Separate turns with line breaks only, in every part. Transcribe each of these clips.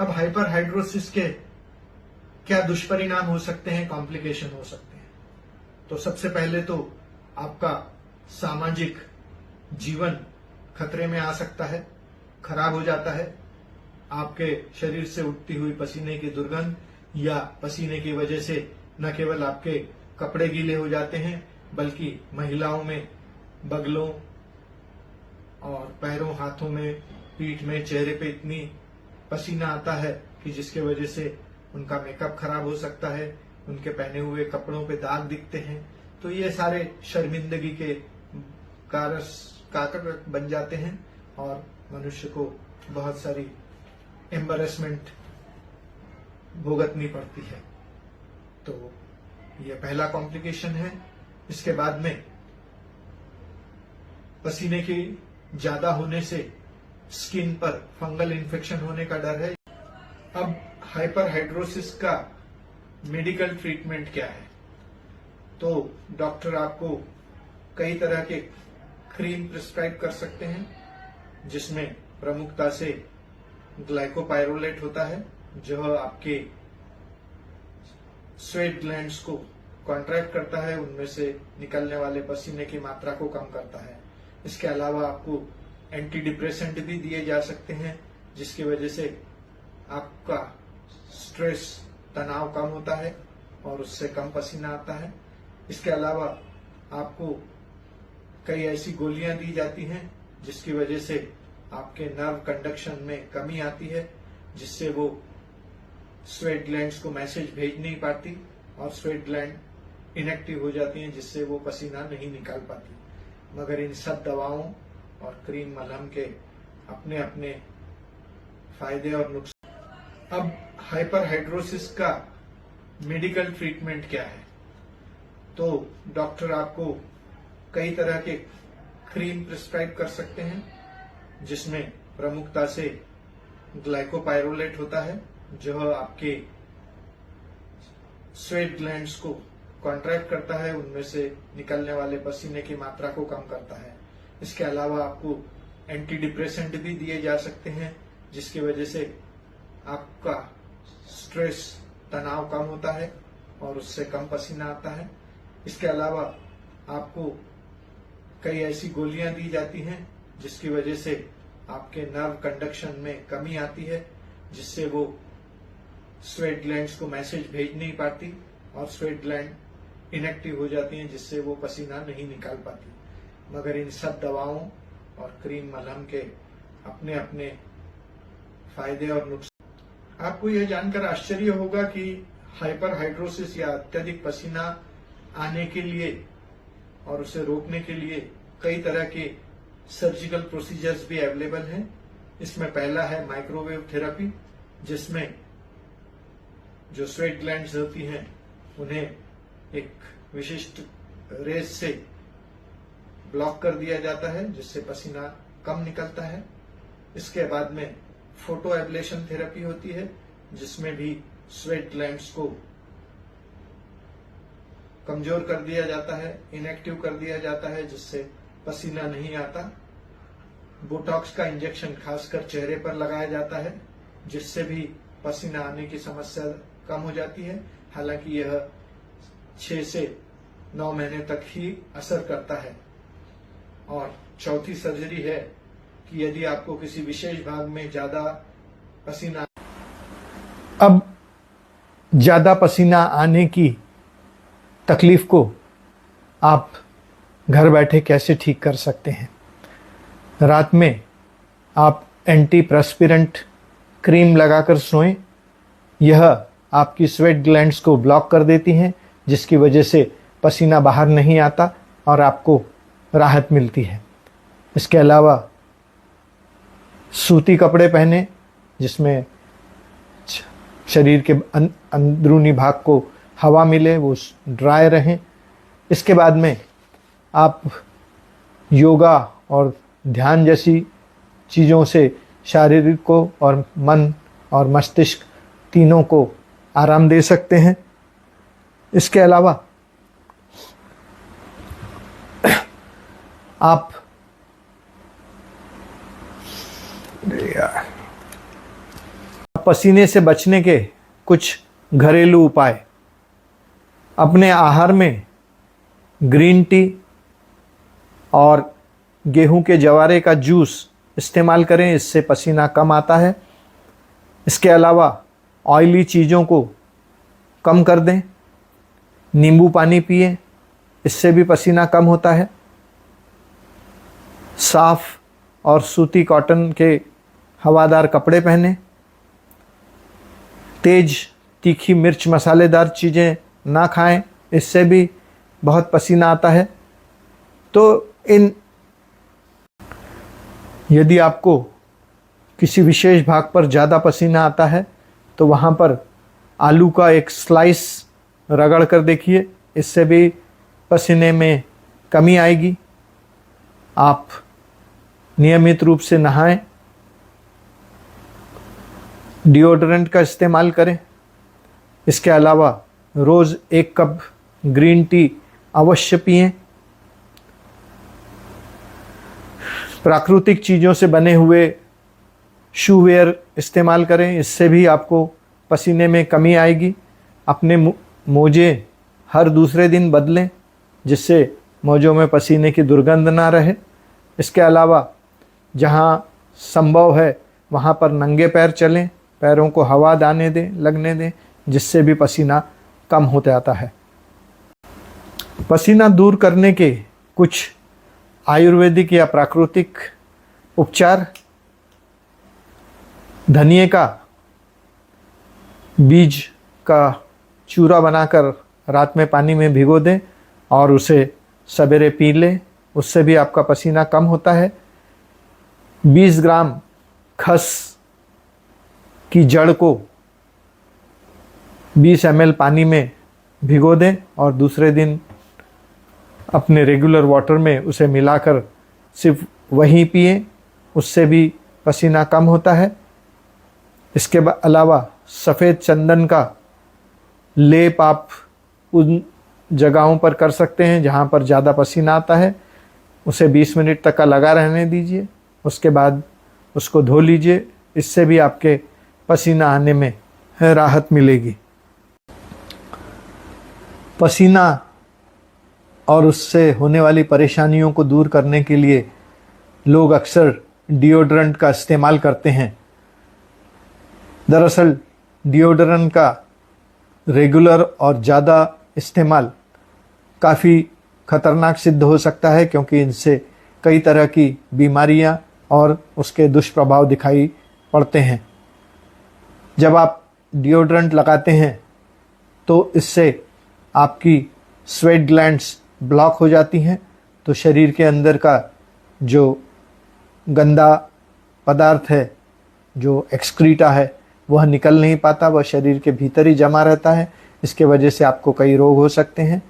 अब हाइपरहाइड्रोसिस के क्या दुष्परिणाम हो सकते हैं, कॉम्प्लिकेशन हो सकते हैं। तो सबसे पहले तो आपका सामाजिक जीवन खतरे में आ सकता है, खराब हो जाता है। आपके शरीर से उठती हुई पसीने की दुर्गंध या पसीने की वजह से न केवल आपके कपड़े गीले हो जाते हैं, बल्कि महिलाओं में बगलों और पैरों, हाथों में, पीठ में, चेहरे पे इतनी पसीना आता है कि जिसके वजह से उनका मेकअप खराब हो सकता है, उनके पहने हुए कपड़ों पे दाग दिखते हैं। तो ये सारे शर्मिंदगी के कारक बन जाते हैं और मनुष्य को बहुत सारी एम्बैरेसमेंट भुगतनी पड़ती है। तो ये पहला कॉम्प्लिकेशन है। इसके बाद में पसीने की ज्यादा होने से स्किन पर फंगल इन्फेक्शन होने का डर है। अब हाइपरहाइड्रोसिस का मेडिकल ट्रीटमेंट क्या है? तो डॉक्टर आपको कई तरह के क्रीम प्रिस्क्राइब कर सकते हैं, जिसमें प्रमुखता से ग्लाइकोपाइरोलेट होता है, जो आपके स्वेट ग्लैंड्स को कॉन्ट्रैक्ट करता है, उनमें से निकलने वाले पसीने की मात्रा को कम करता है। इसके अलावा आपको एंटी डिप्रेसेंट भी दिए जा सकते हैं, जिसकी वजह से आपका स्ट्रेस, तनाव कम होता है और उससे कम पसीना आता है। इसके अलावा आपको कई ऐसी गोलियां दी जाती हैं जिसकी वजह से आपके नर्व कंडक्शन में कमी आती है, जिससे वो स्वेट ग्लैंड्स को मैसेज भेज नहीं पाती और स्वेट ग्लैंड इनएक्टिव हो जाती हैं, जिससे वो पसीना नहीं निकाल पाती। मगर इन सब दवाओं और क्रीम मलहम के अपने अपने फायदे और नुकसान। अब हाइपरहाइड्रोसिस का मेडिकल ट्रीटमेंट क्या है? तो डॉक्टर आपको कई तरह के क्रीम प्रिस्क्राइब कर सकते हैं, जिसमें प्रमुखता से ग्लाइकोपाइरोलेट होता है, जो आपके स्वेट ग्लैंड्स को कॉन्ट्रैक्ट करता है, उनमें से निकलने वाले पसीने की मात्रा को कम करता है। इसके अलावा आपको एंटी डिप्रेसेंट भी दिए जा सकते हैं, जिसकी वजह से आपका स्ट्रेस, तनाव कम होता है और उससे कम पसीना आता है। इसके अलावा आपको कई ऐसी गोलियां दी जाती हैं जिसकी वजह से आपके नर्व कंडक्शन में कमी आती है, जिससे वो स्वेट ग्लैंड्स को मैसेज भेज नहीं पाती और स्वेट ग्लैंड इनएक्टिव हो जाती हैं, जिससे वो पसीना नहीं निकाल पाती। मगर इन सब दवाओं और क्रीम मलहम के अपने अपने फायदे और नुकसान। आपको यह जानकर आश्चर्य होगा कि हाइपरहाइड्रोसिस या अत्यधिक पसीना आने के लिए और उसे रोकने के लिए कई तरह के सर्जिकल प्रोसीजर्स भी अवेलेबल हैं। इसमें पहला है माइक्रोवेव थेरेपी, जिसमें जो स्वेट ग्लैंड्स होती हैं उन्हें एक विशिष्ट रेज से ब्लॉक कर दिया जाता है, जिससे पसीना कम निकलता है। इसके बाद में फोटो एब्लेशन थेरेपी होती है, जिसमें भी स्वेट ग्लैंड्स को कमजोर कर दिया जाता है, इनएक्टिव कर दिया जाता है, जिससे पसीना नहीं आता। बोटॉक्स का इंजेक्शन खासकर चेहरे पर लगाया जाता है, जिससे भी पसीना आने की समस्या कम हो जाती है। हालांकि यह 6 से 9 महीने तक ही असर करता है। और चौथी सर्जरी है कि यदि आपको किसी विशेष भाग में ज्यादा पसीना, अब ज्यादा पसीना आने की तकलीफ को आप घर बैठे कैसे ठीक कर सकते हैं? रात में आप एंटी प्रस्पिरेंट क्रीम लगाकर सोएं। यह आपकी स्वेट ग्लैंड्स को ब्लॉक कर देती हैं, जिसकी वजह से पसीना बाहर नहीं आता और आपको राहत मिलती है। इसके अलावा सूती कपड़े पहने, जिसमें शरीर के अंदरूनी भाग को हवा मिले, वो ड्राई रहें। इसके बाद में आप योगा और ध्यान जैसी चीज़ों से शारीरिक को और मन और मस्तिष्क तीनों को आराम दे सकते हैं। इसके अलावा आप अब पसीने से बचने के कुछ घरेलू उपाय। अपने आहार में ग्रीन टी और गेहूं के जवारे का जूस इस्तेमाल करें, इससे पसीना कम आता है। इसके अलावा ऑयली चीज़ों को कम कर दें। नींबू पानी पिए, इससे भी पसीना कम होता है। साफ और सूती कॉटन के हवादार कपड़े पहने। तेज तीखी मिर्च मसालेदार चीज़ें ना खाएं, इससे भी बहुत पसीना आता है। तो यदि आपको किसी विशेष भाग पर ज़्यादा पसीना आता है तो वहाँ पर आलू का एक स्लाइस रगड़ कर देखिए, इससे भी पसीने में कमी आएगी। आप नियमित रूप से नहाएं, डिओड्रेंट का इस्तेमाल करें। इसके अलावा रोज़ 1 कप ग्रीन टी अवश्य पिएं। प्राकृतिक चीज़ों से बने हुए शू वेयर इस्तेमाल करें, इससे भी आपको पसीने में कमी आएगी। अपने मोजे हर दूसरे दिन बदलें, जिससे मोजों में पसीने की दुर्गंध ना रहे। इसके अलावा जहाँ संभव है वहाँ पर नंगे पैर चलें, पैरों को हवा लगने दें, जिससे भी पसीना कम होते आता है। पसीना दूर करने के कुछ आयुर्वेदिक या प्राकृतिक उपचार। धनिए का बीज का चूरा बनाकर रात में पानी में भिगो दें और उसे सवेरे पी लें, उससे भी आपका पसीना कम होता है। 20 ग्राम खस की जड़ को 20 ml पानी में भिगो दें और दूसरे दिन अपने रेगुलर वाटर में उसे मिलाकर सिर्फ वही पिएं, उससे भी पसीना कम होता है। इसके अलावा सफ़ेद चंदन का लेप आप उन जगहों पर कर सकते हैं जहाँ पर ज़्यादा पसीना आता है। उसे 20 मिनट तक का लगा रहने दीजिए, उसके बाद उसको धो लीजिए, इससे भी आपके पसीना आने में राहत मिलेगी। पसीना और उससे होने वाली परेशानियों को दूर करने के लिए लोग अक्सर डिओड्रेंट का इस्तेमाल करते हैं। दरअसल डिओड्रेंट का रेगुलर और ज़्यादा इस्तेमाल काफ़ी खतरनाक सिद्ध हो सकता है, क्योंकि इनसे कई तरह की बीमारियां और उसके दुष्प्रभाव दिखाई पड़ते हैं। जब आप डिओड्रेंट लगाते हैं तो इससे आपकी स्वेट ग्लैंड्स ब्लॉक हो जाती हैं, तो शरीर के अंदर का जो गंदा पदार्थ है, जो एक्सक्रीटा है, वह निकल नहीं पाता, वह शरीर के भीतर ही जमा रहता है। इसके वजह से आपको कई रोग हो सकते हैं।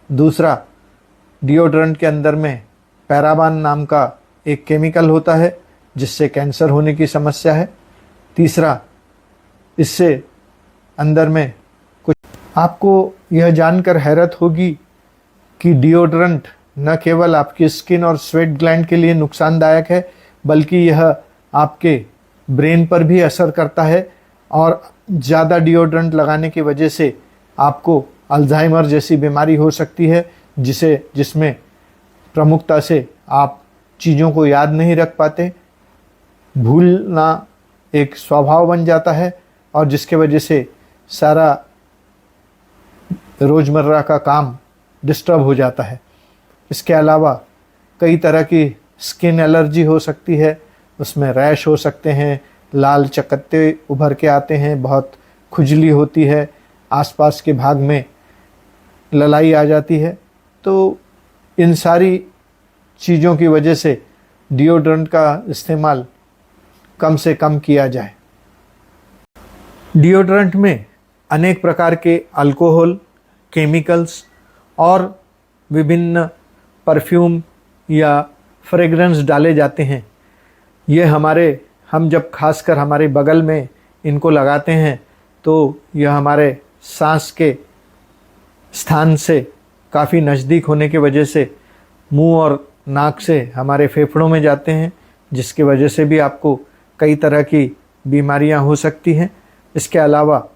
दूसरा, डिओड्रेंट के अंदर में पैराबान नाम का एक केमिकल होता है जिससे कैंसर होने की समस्या है। तीसरा, इससे अंदर में कुछ, आपको यह जानकर हैरत होगी कि डिओड्रेंट न केवल आपकी स्किन और स्वेट ग्लैंड के लिए नुकसानदायक है, बल्कि यह आपके ब्रेन पर भी असर करता है। और ज़्यादा डिओड्रेंट लगाने की वजह से आपको अल्जाइमर जैसी बीमारी हो सकती है, जिसमें प्रमुखता से आप चीज़ों को याद नहीं रख पाते, भूलना एक स्वभाव बन जाता है और जिसके वजह से सारा रोज़मर्रा का काम डिस्टर्ब हो जाता है। इसके अलावा कई तरह की स्किन एलर्जी हो सकती है, उसमें रैश हो सकते हैं, लाल चकत्ते उभर के आते हैं, बहुत खुजली होती है, आसपास के भाग में ललाई आ जाती है। तो इन सारी चीज़ों की वजह से डिओड्रेंट का इस्तेमाल कम से कम किया जाए। डिओड्रेंट में अनेक प्रकार के अल्कोहल, केमिकल्स और विभिन्न परफ्यूम या फ्रेग्रेंस डाले जाते हैं। ये हम जब खासकर हमारे बगल में इनको लगाते हैं तो यह हमारे सांस के स्थान से काफ़ी नज़दीक होने की वजह से मुंह और नाक से हमारे फेफड़ों में जाते हैं, जिसकी वजह से भी आपको कई तरह की बीमारियां हो सकती हैं। इसके अलावा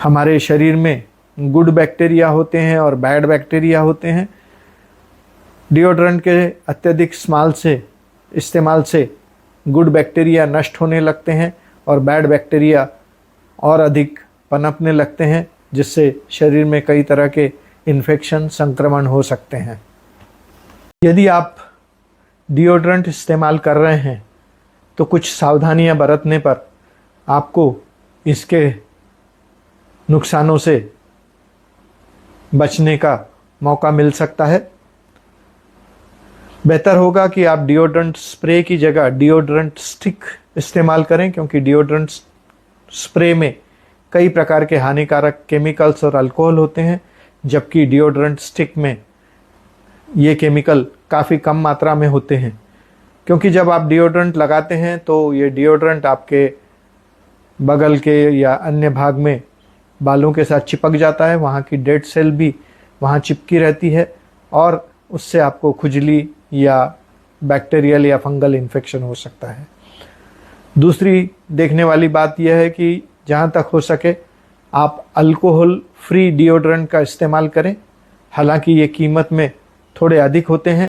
हमारे शरीर में गुड बैक्टीरिया होते हैं और बैड बैक्टीरिया होते हैं। डिओड्रेंट के अत्यधिक इस्तेमाल से गुड बैक्टीरिया नष्ट होने लगते हैं और बैड बैक्टीरिया और अधिक पनपने लगते हैं, जिससे शरीर में कई तरह के इन्फेक्शन संक्रमण हो सकते हैं। यदि आप डिओड्रेंट इस्तेमाल कर रहे हैं तो कुछ सावधानियां बरतने पर आपको इसके नुकसानों से बचने का मौका मिल सकता है। बेहतर होगा कि आप डिओड्रेंट स्प्रे की जगह डिओड्रेंट स्टिक इस्तेमाल करें, क्योंकि डिओड्रेंट स्प्रे में कई प्रकार के हानिकारक केमिकल्स और अल्कोहल होते हैं, जबकि डिओड्रेंट स्टिक में ये केमिकल काफ़ी कम मात्रा में होते हैं। क्योंकि जब आप डिओड्रेंट लगाते हैं तो ये डिओड्रेंट आपके बगल के या अन्य भाग में बालों के साथ चिपक जाता है, वहाँ की डेड सेल भी वहाँ चिपकी रहती है और उससे आपको खुजली या बैक्टीरियल या फंगल इन्फेक्शन हो सकता है। दूसरी देखने वाली बात यह है कि जहाँ तक हो सके आप अल्कोहल फ्री डिओड्रेंट का इस्तेमाल करें। हालांकि ये कीमत में थोड़े अधिक होते हैं,